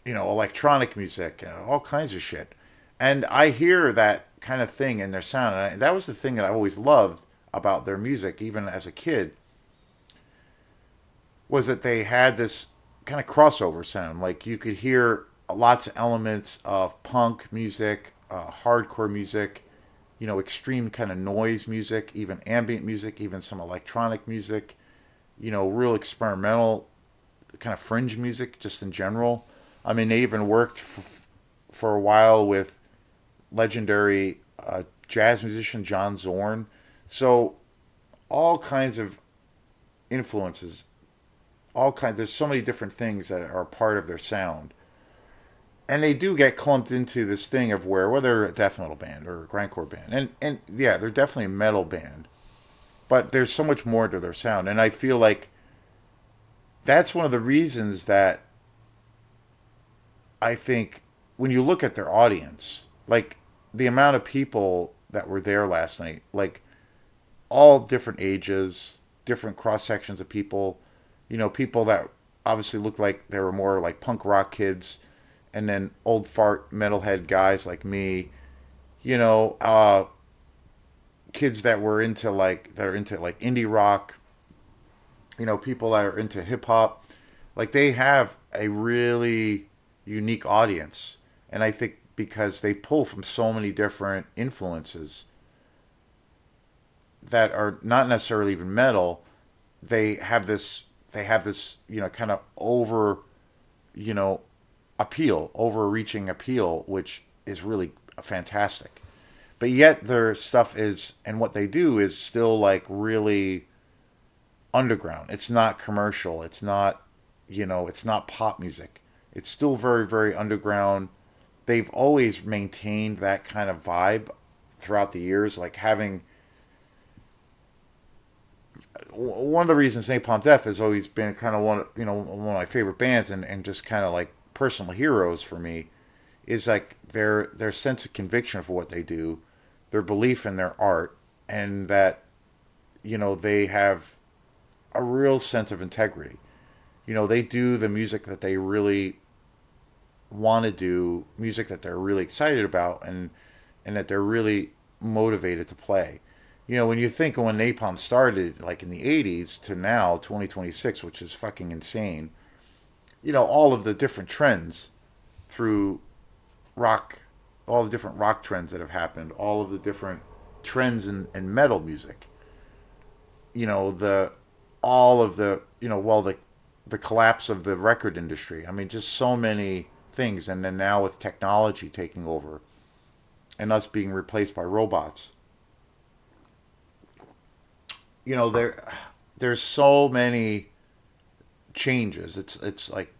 Speaker 1: electronic music, all kinds of shit. And I hear that kind of thing in their sound, and that was the thing that I always loved about their music, even as a kid, was that they had this kind of crossover sound. Like you could hear lots of elements of punk music, hardcore music, extreme kind of noise music, even ambient music, even some electronic music, real experimental kind of fringe music just in general. I mean, they even worked for a while with legendary jazz musician John Zorn. So all kinds of influences, all kinds. There's so many different things that are part of their sound, and they do get clumped into this thing of where whether they're a death metal band or a grindcore band, and yeah, they're definitely a metal band, but there's so much more to their sound, and I feel like that's one of the reasons that I think when you look at their audience, like the amount of people that were there last night, like all different ages, different cross sections of people, people that obviously looked like they were more like punk rock kids, and then old fart metalhead guys like me, you know, uh, kids that are into like indie rock, people that are into hip hop, like they have a really unique audience. And I think because they pull from so many different influences that are not necessarily even metal, they have this, kind of you know, overreaching appeal, which is really fantastic. But yet their stuff is, and what they do is still like really underground. It's not commercial. It's not pop music. It's still very, very underground. They've always maintained that kind of vibe throughout the years, like having one of the reasons Napalm Death has always been kind of one of my favorite bands, and just kind of like personal heroes for me is like their sense of conviction for what they do, their belief in their art, and that they have a real sense of integrity. They do the music that they really want to do, music that they're really excited about, and that they're really motivated to play. When you think of when Napalm started, like in the '80s to now 2026, which is fucking insane. All of the different trends through rock, all the different rock trends that have happened, all of the different trends in metal music. The all of the well the collapse of the record industry. I mean, just so many things, and then now with technology taking over and us being replaced by robots. There's so many changes. It's like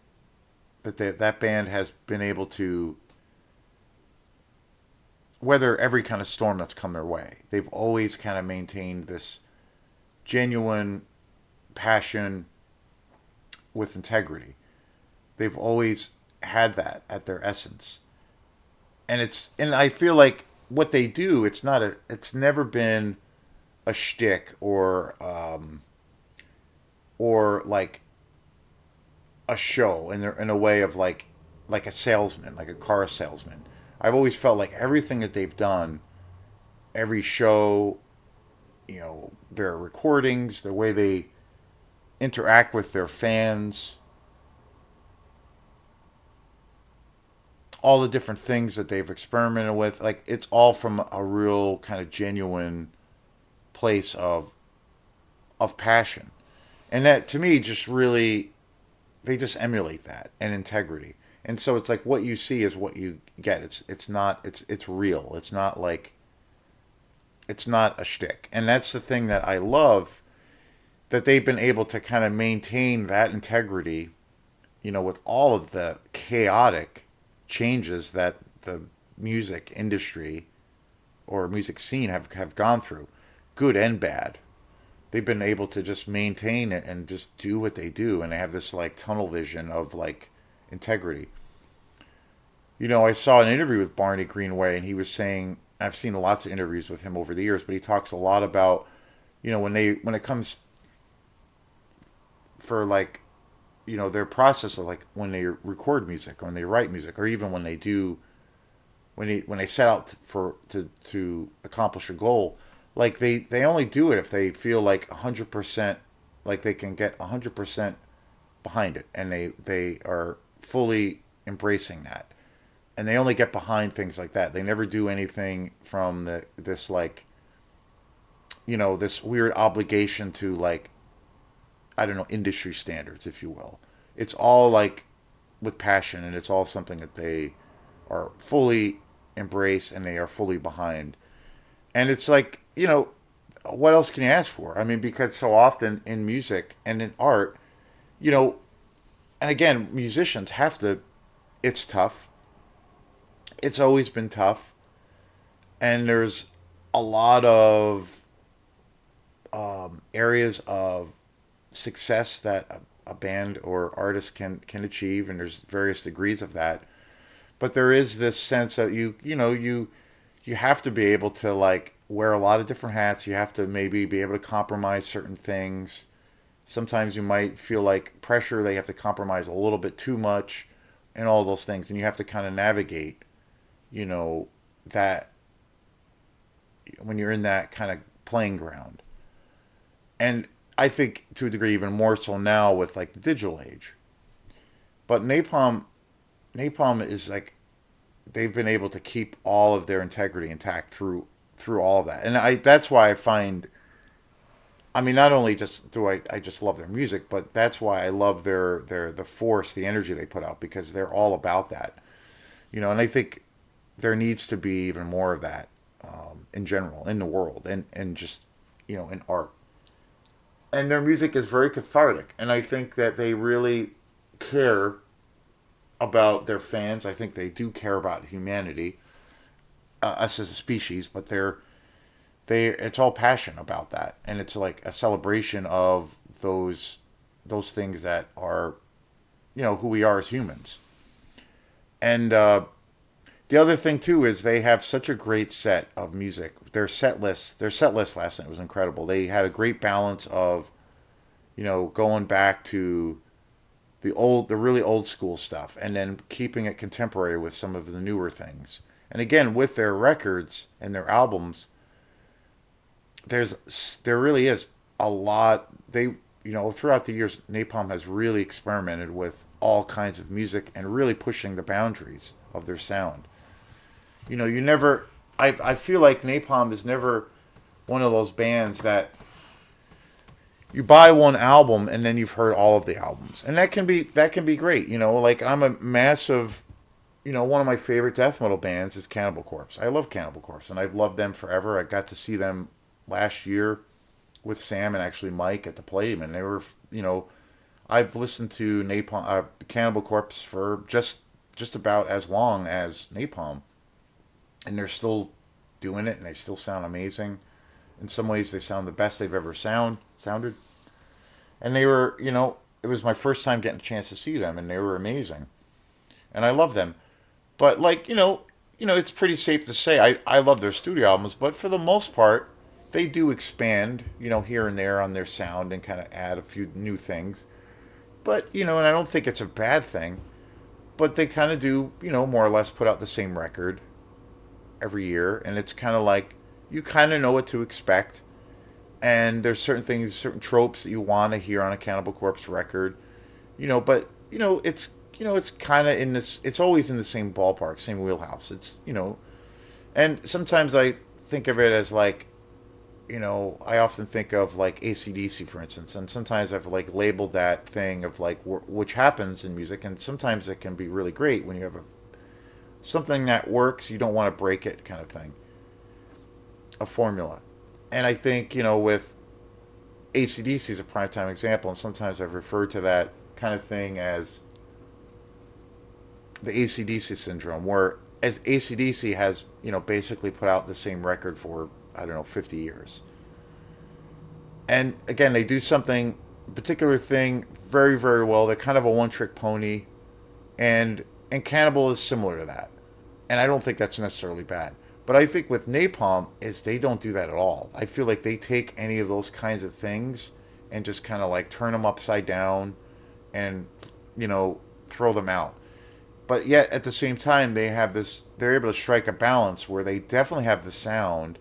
Speaker 1: that band has been able to weather every kind of storm that's come their way. They've always kind of maintained this genuine passion with integrity. They've always had that at their essence. And I feel like what they do, it's never been a shtick or like a show in a way of like a salesman, like a car salesman. I've always felt like everything that they've done, every show, their recordings, the way they interact with their fans, all the different things that they've experimented with, like it's all from a real kind of genuine place of passion. And that to me just really they just emulate that and integrity. And so it's like what you see is what you get. It's real. It's not a shtick. And that's the thing that I love, that they've been able to kind of maintain that integrity, with all of the chaotic changes that the music industry or music scene have gone through, good and bad. They've been able to just maintain it and just do what they do, and they have this like tunnel vision of like integrity. I saw an interview with Barney Greenway, and he was saying, I've seen lots of interviews with him over the years, but he talks a lot about, when it comes for like, their process of like when they record music, or when they write music, or even when they set out to accomplish a goal, like they only do it if they feel like 100%, like they can get 100% behind it, and they are fully embracing that, and they only get behind things like that. They never do anything from this like this weird obligation to like, I don't know, industry standards, if you will. It's all like with passion, and it's all something that they are fully embrace and they are fully behind. And it's like, what else can you ask for? I mean, because so often in music and in art, you know, and again, musicians have to, it's tough. It's always been tough. And there's a lot of areas of success that a band or artist can achieve, and there's various degrees of that. But there is this sense that you have to be able to like wear a lot of different hats. You have to maybe be able to compromise certain things. Sometimes you might feel like pressure that you have to compromise a little bit too much, and all those things, and you have to kind of navigate, you know, that when you're in that kind of playing ground. And I think to a degree even more so now with like the digital age. But Napalm is like they've been able to keep all of their integrity intact through all of that. And I that's why I find I mean not only just do I just love their music, but that's why I love their the force, the energy they put out because they're all about that. And I think there needs to be even more of that in general in the world and just in art. And their music is very cathartic, and I think that they really care about their fans. I think they do care about humanity, us as a species, but they it's all passion about that, and it's like a celebration of those things that are who we are as humans. And the other thing too is they have such a great set of music. Their set list last night was incredible. They had a great balance of going back to the really old school stuff, and then keeping it contemporary with some of the newer things. And again, with their records and their albums, there really is a lot. Throughout the years, Napalm has really experimented with all kinds of music and really pushing the boundaries of their sound. You never. I feel like Napalm is never one of those bands that you buy one album and then you've heard all of the albums, and that can be great. Like I'm a massive, one of my favorite death metal bands is Cannibal Corpse. I love Cannibal Corpse, and I've loved them forever. I got to see them last year with Sam and actually Mike at the Palladium, and they were, I've listened to Cannibal Corpse for just about as long as Napalm, and they're still doing it, and they still sound amazing. In some ways, they sound the best they've ever sounded. And they were, it was my first time getting a chance to see them, and they were amazing. And I love them. But like, it's pretty safe to say I love their studio albums, but for the most part, they do expand, here and there on their sound and kind of add a few new things. But, and I don't think it's a bad thing. But they kind of do, more or less put out the same record every year, and it's kind of like you kind of know what to expect. And there's certain things, certain tropes that you want to hear on a Cannibal Corpse record, But it's kind of in this. It's always in the same ballpark, same wheelhouse. And sometimes I think of it as like, I often think of like AC/DC, for instance, and sometimes I've like labeled that thing of like which happens in music, and sometimes it can be really great when you have something that works. You don't want to break it, kind of thing, a formula. And I think with AC/DC is a prime time example, and sometimes I've referred to that kind of thing as the AC/DC syndrome, where as AC/DC has basically put out the same record for I don't know 50 years, and again they do something particular thing very very well. They're kind of a one trick pony, and Cannibal is similar to that, and I don't think that's necessarily bad. But I think with Napalm is they don't do that at all. I feel like they take any of those kinds of things and just kind of like turn them upside down and throw them out. But yet at the same time they're able to strike a balance where they definitely have a sound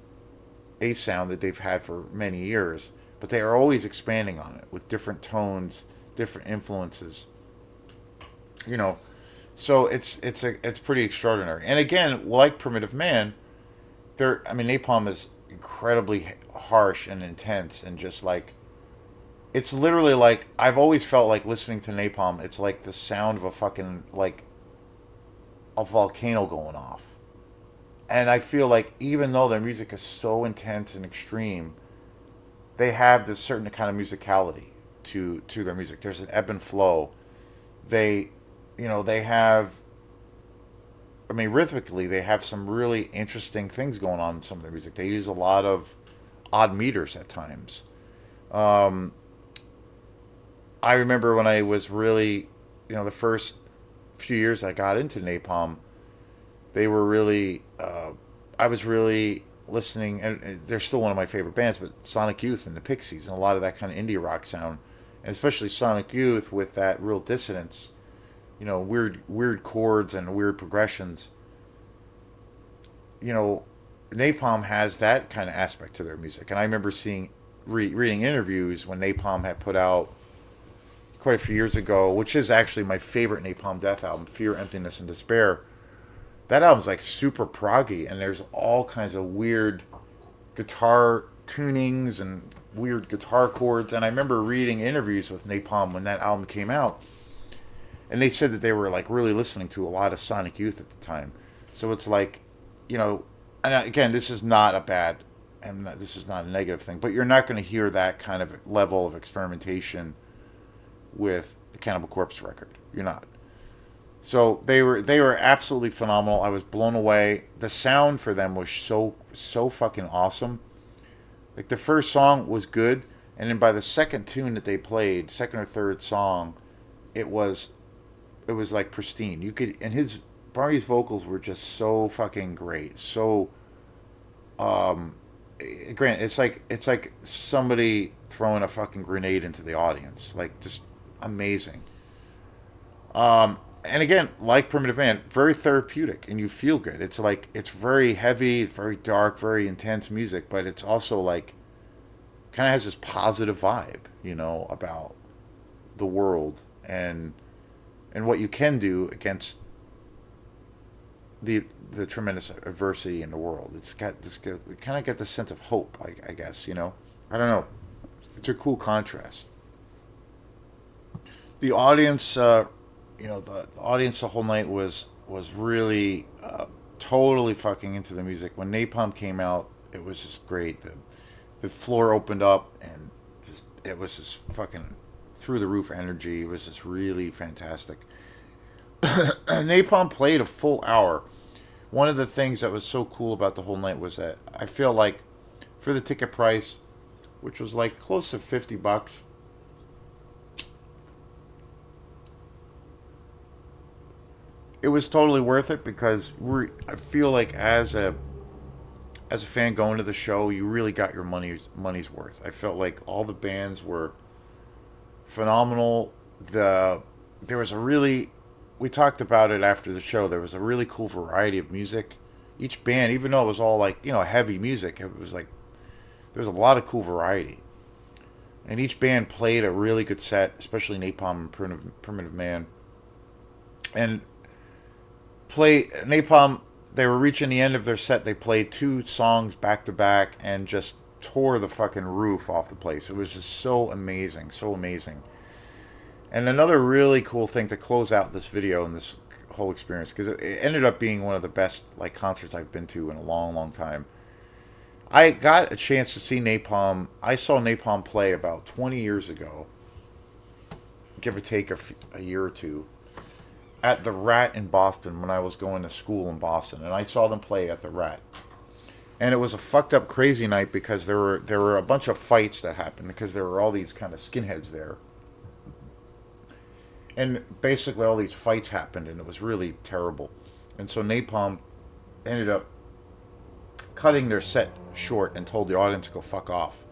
Speaker 1: that they've had for many years, but they are always expanding on it with different tones, different influences. You know, so it's pretty extraordinary. And again, like Primitive Man, I mean, Napalm is incredibly harsh and intense, and just like it's literally like I've always felt like listening to Napalm. It's like the sound of a fucking like a volcano going off. And I feel like even though their music is so intense and extreme, they have this certain kind of musicality to their music. There's an ebb and flow. They, they have. I mean, rhythmically, they have some really interesting things going on in some of their music. They use a lot of odd meters at times. Um, I remember when I was really, the first few years I got into Napalm, they were really, I was really listening, and they're still one of my favorite bands, but Sonic Youth and the Pixies, and a lot of that kind of indie rock sound, and especially Sonic Youth with that real dissonance, weird chords and weird progressions. You know, Napalm has that kind of aspect to their music, and I remember reading interviews when Napalm had put out quite a few years ago, which is actually my favorite Napalm Death album, Fear, Emptiness, and Despair. That album's like super proggy, and there's all kinds of weird guitar tunings and weird guitar chords. And I remember reading interviews with Napalm when that album came out, and they said that they were like really listening to a lot of Sonic Youth at the time. So it's like, you know, and again, this is not a bad, and this is not a negative thing, but you're not going to hear that kind of level of experimentation with the Cannibal Corpse record. You're not. So they were absolutely phenomenal. I was blown away. The sound for them was so fucking awesome. Like the first song was good, and then by the second tune that they played, second or third song, it was it was like pristine. You could and his Barney's vocals were just so fucking great. So um Grant, it's like somebody throwing a fucking grenade into the audience. Like just amazing. And again, like Primitive Man, very therapeutic, and you feel good. It's like it's very heavy, very dark, very intense music, but it's also like kind of has this positive vibe, about the world and what you can do against the the tremendous adversity in the world. It's got this kind of got this sense of hope, I guess. I don't know. It's a cool contrast. The audience, the audience the whole night was really totally fucking into the music. When Napalm came out, it was just great. The floor opened up and it was just fucking through the roof energy. It was just really fantastic. Napalm played a full hour. One of the things that was so cool about the whole night was that I feel like for the ticket price, which was like close to $50, it was totally worth it because I feel like as a fan going to the show, you really got your money's worth. I felt like all the bands were phenomenal. There was a really we talked about it after the show. There was a really cool variety of music. Each band, even though it was all like heavy music, it was like there was a lot of cool variety. And each band played a really good set, especially Napalm and Primitive Man. And play Napalm. They were reaching the end of their set. They played two songs back to back and just tore the fucking roof off the place. It was just so amazing, so amazing. And another really cool thing to close out this video and this whole experience, because it ended up being one of the best like concerts I've been to in a long, long time. I got a chance to see Napalm. I saw Napalm play about 20 years ago, give or take a year or two, at the Rat in Boston when I was going to school in Boston, and I saw them play at the Rat. And it was a fucked up crazy night because there were a bunch of fights that happened because there were all these kind of skinheads there. And basically all these fights happened and it was really terrible. And so Napalm ended up cutting their set short and told the audience to go fuck off.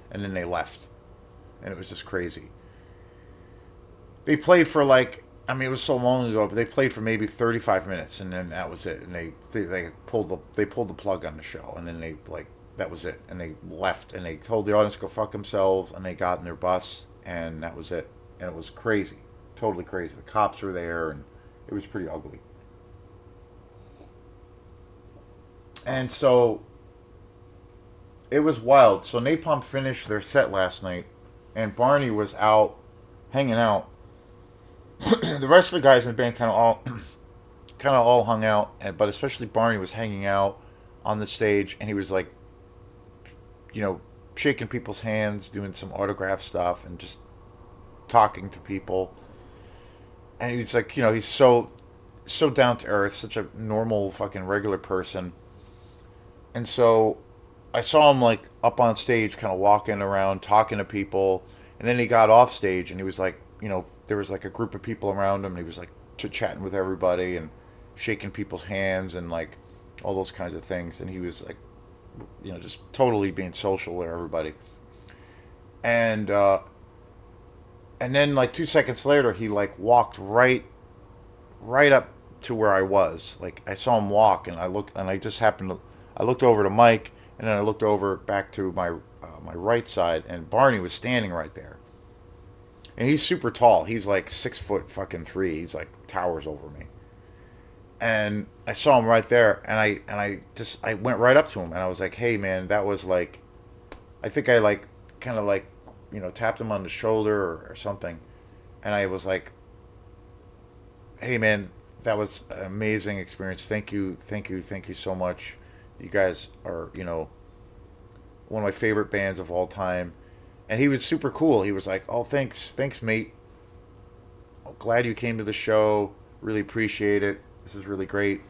Speaker 1: And then they left. And it was just crazy. They played for like it was so long ago, but they played for maybe 35 minutes, and then that was it. And they pulled the plug on the show, and then they like that was it, and they left, and they told the audience to go fuck themselves, and they got in their bus, and that was it. And it was crazy, totally crazy. The cops were there, and it was pretty ugly. And so it was wild. So Napalm finished their set last night, and Barney was out hanging out. The rest of the guys in the band kind of all hung out, but especially Barney was hanging out on the stage, and he was like, you know, shaking people's hands, doing some autograph stuff, and just talking to people. And he's like, he's so down to earth, such a normal fucking regular person. And so I saw him like up on stage, kind of walking around, talking to people, and then he got off stage, and he was like, there was like a group of people around him, and he was like chit chatting with everybody and shaking people's hands and like all those kinds of things, and he was like, just totally being social with everybody. And then like 2 seconds later, he like walked right up to where I was. Like I saw him walk, and I looked, and I just happened to, I looked over to Mike, and then I looked over back to my right side, and Barney was standing right there. And he's super tall. He's like 6 foot fucking three. He's like towers over me. And I saw him right there, and I went right up to him, and I was like, "Hey man, that was like, I think I like kind of like, tapped him on the shoulder or something." And I was like, "Hey man, that was an amazing experience. Thank you, thank you, thank you so much. You guys are, one of my favorite bands of all time." And he was super cool. He was like, "Oh, thanks, mate. Glad you came to the show. Really appreciate it. This is really great."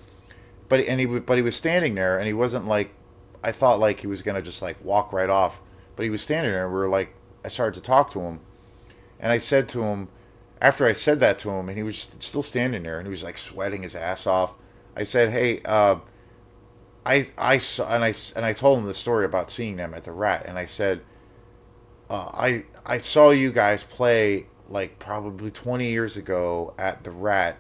Speaker 1: But he was standing there, and he wasn't like, I thought like he was gonna just like walk right off. But he was standing there, and we were like, I started to talk to him, and I said to him, after I said that to him, and he was still standing there, and he was like sweating his ass off. I said, "Hey, I saw," and I told him the story about seeing them at the Rat, and I said, I saw you guys play like probably 20 years ago at the Rat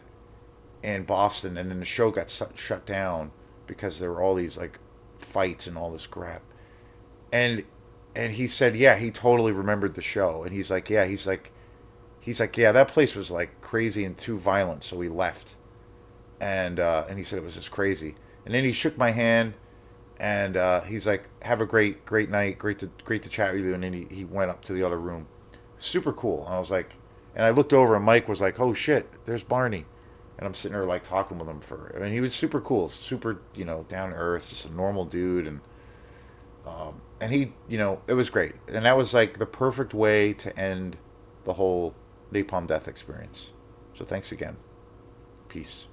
Speaker 1: in Boston, and then the show got shut down because there were all these like fights and all this crap." And he said, yeah, he totally remembered the show, and he's like, yeah, he's like, yeah, that place was like crazy and too violent, so we left. And he said it was just crazy. And then he shook my hand, and he's like, "Have a great night, great to chat with you." And then he went up to the other room. Super cool. And I was like, and I looked over, and Mike was like, "Oh shit, there's Barney." And I'm sitting there like talking with him for. I mean, he was super cool, super down to earth, just a normal dude, and he it was great. And that was like the perfect way to end the whole Napalm Death experience. So thanks again. Peace.